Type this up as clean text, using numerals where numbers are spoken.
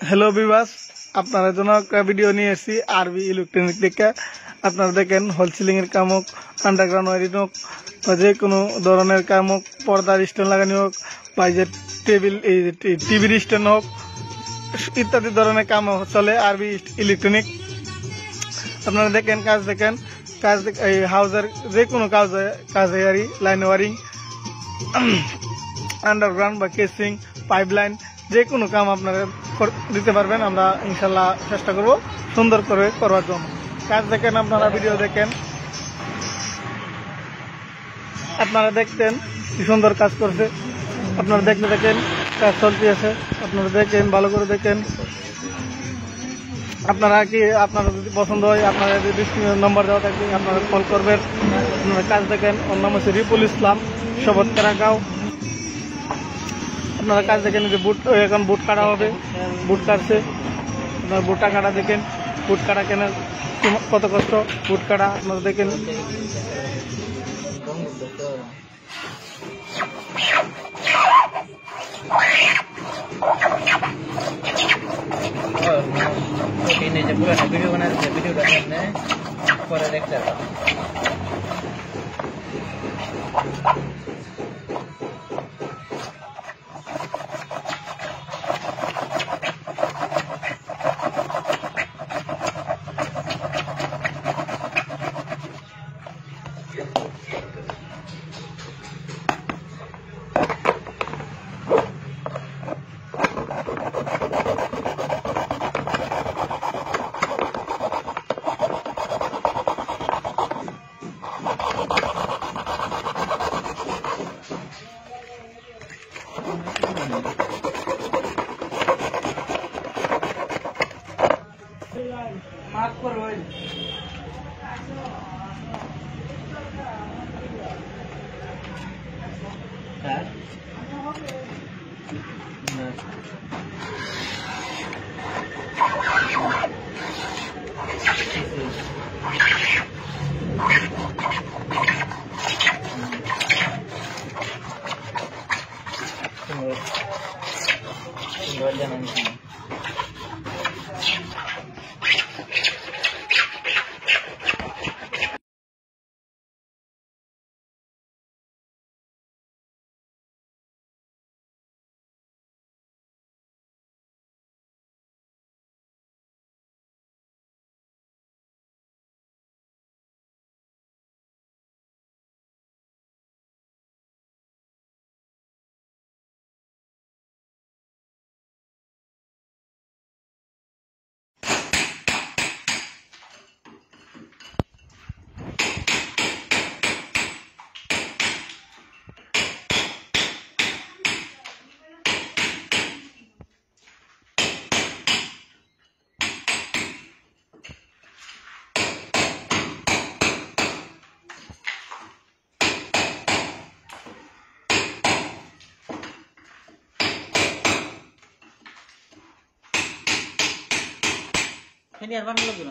Hello Bibhas, আপনার জন্য একটা ভিডিও নিয়ে এসেছি আরবি ইলেকট্রনিক থেকে। আপনারা দেখেন হোলসেলিং এর কাম হোক, আন্ডারগ্রাউন্ড ওয়ারিং হোক, বা যে কোনো ধরনের কাম হোক, পর্দার স্ট্যান্ড লাগানো হোক, বা যে টেবিল টিভির স্ট্যান্ড হোক, ইত্যাদি ধরনের কাম চলে আরবি ইলেকট্রনিক। আপনারা দেখেন কাজ এই হাউসের যে কোনো কাজে আর লাইন ওয়ারিং, আন্ডারগ্রাউন্ড বা কেসিং, পাইপলাইন, যে কোনো কাম আপনারা দিতে পারবেন। আমরা ইনশাল্লাহ চেষ্টা করব সুন্দর করে করার জন্য। কাজ দেখেন, আপনারা ভিডিও দেখেন, আপনারা দেখতেন কি সুন্দর কাজ করছে। আপনারা দেখেন কাজ চলতে আছে, আপনারা দেখেন, ভালো করে দেখেন। আপনারা যদি পছন্দ হয়, আপনারা যদি নম্বর দেওয়া থাকে আপনারা কল করবেন। আপনারা কাজ দেখেন। ওর নাম হচ্ছে রিপুল ইসলাম, সবৎকারা গাঁও। আপনারা কাজ দেখেন যে এখন বুট কাটা হবে, বুট কাটছে। আপনারা বুটটা কাটা দেখেন, বুট কাটা কেনার কত কষ্ট, বুট কাটা আপনারা দেখেন। ভিডিও বানাচ্ছে, ভিডিওটা সামনে পরে দেখতে হবে। মাফ করবেন। ini apa dulu?